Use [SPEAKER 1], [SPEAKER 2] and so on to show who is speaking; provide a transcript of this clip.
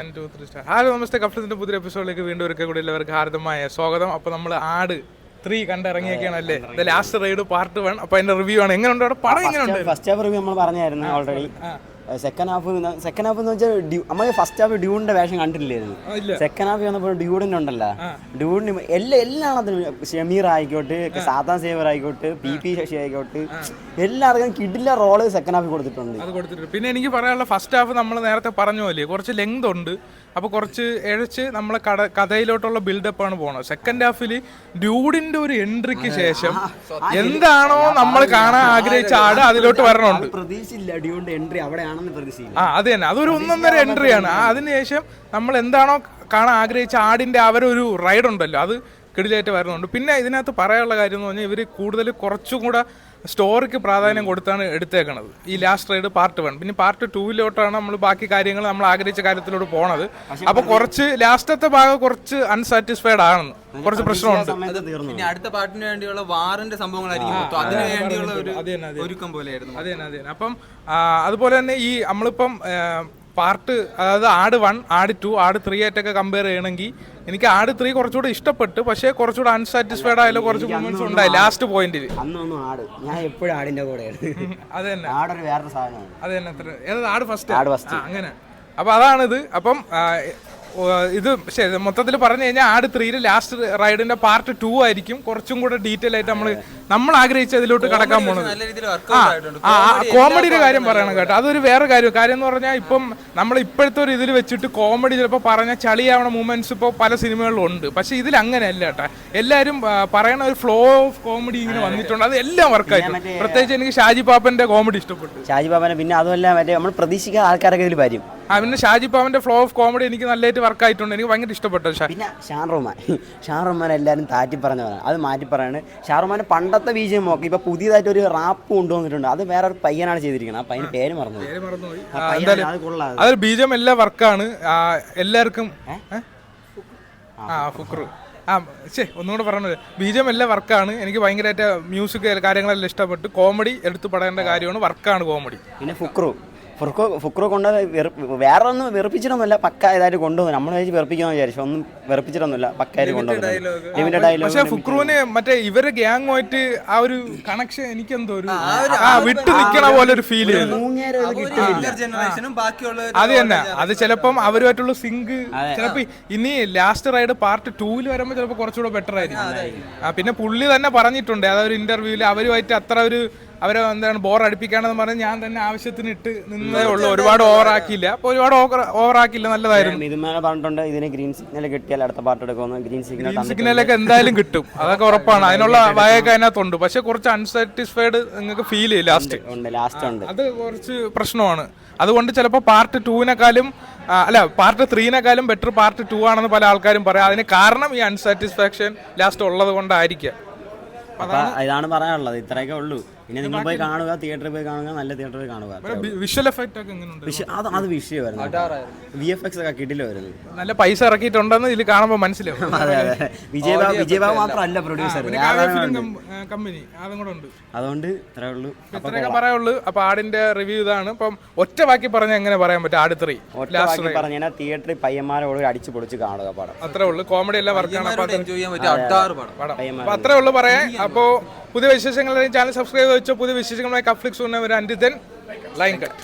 [SPEAKER 1] Hello നമസ്തേ, കഫ്ലിന്റെ പുതിയ എപ്പിസോഡിലേക്ക് വീണ്ടും ഒരിക്കൽ കൂടി എല്ലാവർക്കും ഹാർദമായ സ്വാഗതം. അപ്പോൾ നമ്മൾ ആട് 3 കണ്ടിറങ്ങിയൊക്കെയാണല്ലേ, ലാസ്റ്റ് റൈഡ് പാർട്ട് 1. അപ്പോൾ അതിന്റെ റിവ്യൂ ആണ്. എങ്ങനെയുണ്ട് അവിടെ പടം? എങ്ങനെയുണ്ട്?
[SPEAKER 2] ഫസ്റ്റ് ഹാഫ് റിവ്യൂ നമ്മൾ പറഞ്ഞായിരുന്നു ഓൾറെഡി. സെക്കൻഡ് ഹാഫ് എന്ന് വെച്ചാൽ നമ്മൾ ഫസ്റ്റ് ഹാഫ് ഡ്യൂഡിന്റെ വേഷം കണ്ടിട്ടില്ലായിരുന്നു. സെക്കൻഡ് ഹാഫ് വന്നപ്പോൾ ഡ്യൂഡിന് ഉണ്ടല്ലോ, ഡ്യൂഡിന് എല്ലാം അതിന് ഷമീർ ആയിക്കോട്ടെ, സാധാ സേവർ ആയിക്കോട്ടെ, പി ശശി ആയിക്കോട്ടെ, എല്ലാവർക്കും കിടില റോള് സെക്കൻഡ് ഹാഫിൽ കൊടുത്തിട്ടുണ്ട്.
[SPEAKER 1] പിന്നെ എനിക്ക് പറയാനുള്ള ഫസ്റ്റ് ഹാഫ് നമ്മൾ നേരത്തെ പറഞ്ഞ പോലെ കുറച്ച് ലെങ്ത് ഉണ്ട്. അപ്പോൾ കുറച്ച് എഴച്ച് നമ്മളെ കഥയിലോട്ടുള്ള ബിൽഡപ്പ് ആണ് പോണത്. സെക്കൻഡ് ഹാഫിൽ ഡ്യൂഡിന്റെ ഒരു എൻട്രിക്ക് ശേഷം എന്താണോ നമ്മൾ കാണാൻ ആഗ്രഹിച്ച ആട് അതിലോട്ട് വരണുണ്ട്.
[SPEAKER 2] പ്രതീക്ഷയില്ല ഡ്യൂഡിന്റെ എൻട്രി അവിടെയാണെന്ന് പ്രതീക്ഷയില്ല.
[SPEAKER 1] അത് തന്നെ, അതൊരു 1.5 എൻട്രിയാണ്. അതിനുശേഷം നമ്മൾ എന്താണോ കാണാൻ ആഗ്രഹിച്ച ആടിന്റെ അവരൊരു റൈഡ് ഉണ്ടല്ലോ, അത് കിടിലായിട്ട് വരുന്നുണ്ട്. പിന്നെ ഇതിനകത്ത് പറയാനുള്ള കാര്യം എന്ന് പറഞ്ഞാൽ ഇവർ കൂടുതൽ കുറച്ചും കൂടെ സ്റ്റോറിക്ക് പ്രാധാന്യം കൊടുത്താണ് എടുത്തേക്കണത് ഈ ലാസ്റ്റ് റൈഡ് പാർട്ട് 1. പിന്നെ പാർട്ട് 2 നമ്മൾ ബാക്കി കാര്യങ്ങൾ നമ്മൾ ആഗ്രഹിച്ച കാര്യത്തിലോട്ട് പോണത്. അപ്പൊ കുറച്ച് ലാസ്റ്റത്തെ ഭാഗം കുറച്ച് അൺസാറ്റിസ്ഫൈഡ് ആണ്, കുറച്ച് പ്രശ്നമുണ്ട്.
[SPEAKER 3] പിന്നെ അടുത്ത പാർട്ടിന് വേണ്ടിയുള്ള വാറിന്റെ സംഭവങ്ങളായിരിക്കും, അതിന് വേണ്ടിയുള്ള ഒരു ഒരുക്കം പോലെയായിരുന്നു.
[SPEAKER 1] അതെ. അപ്പം അതുപോലെ തന്നെ ഈ നമ്മളിപ്പം പാർട്ട്, അതായത് ആട് 1, ആട് 2, ആട് 3 ആയിട്ടൊക്കെ കമ്പയർ ചെയ്യണമെങ്കിൽ എനിക്ക് ആട് 3 കുറച്ചുകൂടെ ഇഷ്ടപ്പെട്ടു. പക്ഷേ കുറച്ചുകൂടെ അൺസാറ്റിസ്ഫൈഡ് ആയാലും കുറച്ച് മൊമെന്റ്സ് ഉണ്ടായി ലാസ്റ്റ് പോയിന്റിൽ.
[SPEAKER 2] ഞാൻ എപ്പോഴും ആടിന്റെ കൂടെയാണ്.
[SPEAKER 1] അത് തന്നെ,
[SPEAKER 2] ആടൊരു വേറൊരു സാധനമാണ്.
[SPEAKER 1] അത് തന്നെ, ആട് ഫസ്റ്റ് അങ്ങനെ. അപ്പൊ അതാണിത്. അപ്പം ഇത് ശരി, മൊത്തത്തിൽ പറഞ്ഞു കഴിഞ്ഞാൽ ആട് 3 ലാസ്റ്റ് റൈഡിന്റെ പാർട്ട് 2 ആയിരിക്കും കുറച്ചും കൂടെ ഡീറ്റെയിൽ ആയിട്ട് നമ്മൾ ആഗ്രഹിച്ച ഇതിലോട്ട് കടക്കാൻ പോണത്. കോമഡിയുടെ കാര്യം പറയണം കേട്ടോ, അതൊരു വേറെ കാര്യം എന്ന് പറഞ്ഞാൽ ഇപ്പം നമ്മൾ ഇപ്പോഴത്തെ ഒരു ഇതിൽ വെച്ചിട്ട് കോമഡി ചിലപ്പോൾ പറഞ്ഞ ചളിയാവണ മൂവ്മെന്റ്സ് ഇപ്പോൾ പല സിനിമകളിലും ഉണ്ട്. പക്ഷെ ഇതിൽ അങ്ങനെയല്ല കേട്ടോ, എല്ലാവരും പറയണ ഒരു ഫ്ലോ ഓഫ് കോമഡി ഇങ്ങനെ വന്നിട്ടുണ്ട്. അത് എല്ലാം വർക്കായിട്ടുണ്ട്. പ്രത്യേകിച്ച് എനിക്ക് ഷാജി പാപ്പന്റെ കോമഡി ഇഷ്ടപ്പെട്ടു.
[SPEAKER 2] ഷാജി പാപ്പനെ പിന്നെ അതുമല്ല മറ്റേ നമ്മൾ പ്രതീക്ഷിക്കാത്ത ആൾക്കാരൊക്കെ ഇതിൽ വരും.
[SPEAKER 1] പിന്നെ ഷാജി പാപ്പന്റെ ഫ്ലോ ഓഫ് കോമഡി എനിക്ക് നല്ലതായിട്ട് വർക്കായിട്ടുണ്ട്, എനിക്ക് ഭയങ്കര ഇഷ്ടപ്പെട്ടു.
[SPEAKER 2] പിന്നെ ഷാറുഖ്മാൻ എല്ലാവരും താറ്റി പറഞ്ഞതാണ്, അത് മാറ്റി പറയാണ്. ഷാറുഖ്മാൻ പണ്ടത്തെ ബീജം നോക്കി ഇപ്പൊ പുതിയതായിട്ട് ഒരു റാപ്പ് കൊണ്ടുവന്നിട്ടുണ്ട്, അത് വേറെ ഒരു പയ്യനാണ് ചെയ്തിരിക്കുന്നത്. ആ പയ്യന് പേര് മറന്നുപോയി.
[SPEAKER 1] അതൊരു ബീജം എല്ലാ വർക്കാണ് എല്ലാവർക്കും. ഫുക്രു ഒന്നുകൂടെ പറഞ്ഞത്, ബീജം എല്ലാ വർക്കാണ്. എനിക്ക് ഭയങ്കരമായിട്ട് മ്യൂസിക് കാര്യങ്ങളെല്ലാം ഇഷ്ടപ്പെട്ടു. കോമഡി എടുത്തു പറയേണ്ട കാര്യമാണ്, വർക്കാണ് കോമഡി.
[SPEAKER 2] പിന്നെ ഫുക്രു കൊണ്ട് വേറെ ഒന്നും വെറുപ്പിച്ചിട്ടൊന്നുമില്ല, പക്ക ഇതായിട്ട് കൊണ്ടുവന്നു. നമ്മൾ വെച്ച് വെറുപ്പിക്കാന്ന് വിചാരിച്ചു, ഒന്നും വെറുപ്പിച്ചിട്ടൊന്നുമില്ല, പക്കായിട്ട് കൊണ്ടുവന്നു.
[SPEAKER 1] പക്ഷെ ഫുക്രുവിന് മറ്റേ ഇവരെ ഗ്യാങ്ങുമായിട്ട് ആ ഒരു കണക്ഷൻ എനിക്കെന്തോ ഒരു വിട്ടു നിൽക്കണ പോലെ ഒരു ഫീൽ ചെയ്തു. അത് തന്നെ, അത് ചിലപ്പം അവരുമായിട്ടുള്ള സിങ്ക് ചിലപ്പോ ഇനി ലാസ്റ്റ് റൈഡ് പാർട്ട് 2 വരുമ്പോൾ ചിലപ്പോൾ കുറച്ചുകൂടെ ബെറ്റർ ആയിരിക്കും. പിന്നെ പുള്ളി തന്നെ പറഞ്ഞിട്ടുണ്ട്, അതൊരു ഇന്റർവ്യൂവിൽ അവരുമായിട്ട് അത്ര ഒരു അവരെ എന്താണ് ബോർ അടിപ്പിക്കാണെന്ന് പറഞ്ഞ് ഞാൻ തന്നെ ആവശ്യത്തിന് ഇട്ട് നിന്നേ ഉള്ളൂ. ഒരുപാട് ഓവറാക്കിയില്ല. അപ്പൊ ഒരുപാട് ഓവറാക്കിയില്ല, നല്ലതായിരുന്നു.
[SPEAKER 2] ഇതുമാരെ പറഞ്ഞിട്ടുണ്ട് ഇതിന് ഗ്രീൻ സിഗ്നൽ കിട്ടിയാൽ അടുത്ത പാർട്ട് എടുക്കുമെന്ന്. ഗ്രീൻ
[SPEAKER 1] സിഗ്നലൊക്കെ എന്തായാലും കിട്ടും, അതൊക്കെ ഉറപ്പാണ്. അതിനുള്ള വയൊക്കെ അതിനകത്തുണ്ട്. പക്ഷെ കുറച്ച് അൺസാറ്റിസ്ഫൈഡ് നിങ്ങൾക്ക് ഫീൽ ചെയ്യും ലാസ്റ്റ് ഉണ്ട്. അത് കുറച്ച് പ്രശ്നമാണ്. അതുകൊണ്ട് ചിലപ്പോൾ പാർട്ട് 2-നേക്കാളും പാർട്ട് 3-നേക്കാളും ബെറ്റർ പാർട്ട് 2 ആണെന്ന് പല ആൾക്കാരും പറയാം. അതിന് കാരണം ഈ അൺസാറ്റിസ്ഫാക്ഷൻ ലാസ്റ്റ് ഉള്ളത് കൊണ്ടായിരിക്കാം.
[SPEAKER 2] ഇതാണ് പറയാനുള്ളത്, ഇത്രയൊക്കെ ഉള്ളൂ. പിന്നെ നിങ്ങൾ പോയി കാണുക, തിയേറ്ററിൽ പോയി കാണുക, നല്ല തിയേറ്ററിൽ കാണുക.
[SPEAKER 1] വിഷ്വൽ എഫക്റ്റ് ഒക്കെ എങ്ങനെയുണ്ട്?
[SPEAKER 2] അത് വിഷയമായിരുന്നു. VFX ഒക്കെ കിടിലമായിരുന്നു.
[SPEAKER 1] നല്ല പൈസ ഇറക്കിയിട്ടുണ്ടെന്ന് ഇതിൽ കാണുമ്പോൾ മനസ്സിലാവും.
[SPEAKER 2] വിജയബാബു മാത്രമല്ല പ്രൊഡ്യൂസർ,
[SPEAKER 1] കമ്പനി അതും കൂടെ ഉണ്ട്.
[SPEAKER 2] അതുകൊണ്ട്
[SPEAKER 1] ഇത്രയൊക്കെ പറയുള്ളൂ. അപ്പൊ ആടിന്റെ റിവ്യൂ ഇതാണ്. അപ്പം ഒറ്റ ബാക്കി പറഞ്ഞാൽ എങ്ങനെ പറയാൻ പറ്റും? ആട് 3
[SPEAKER 2] പറഞ്ഞാൽ തിയേറ്ററിൽ പയ്യന്മാരോട് അടിച്ചു പൊളിച്ച് കാണുക പടം.
[SPEAKER 1] അത്രേ ഉള്ളൂ. കോമഡി എല്ലാം വർക്കാണ്. അത്രേ ഉള്ളൂ പറയാൻ. അപ്പോ പുതിയ വിശേഷങ്ങൾ ചാനൽ സബ്സ്ക്രൈബ് വെച്ചോ. പുതിയ വിശേഷങ്ങളുമായി കഫ്ലിക്സ് ലൈൻ കട്ട്.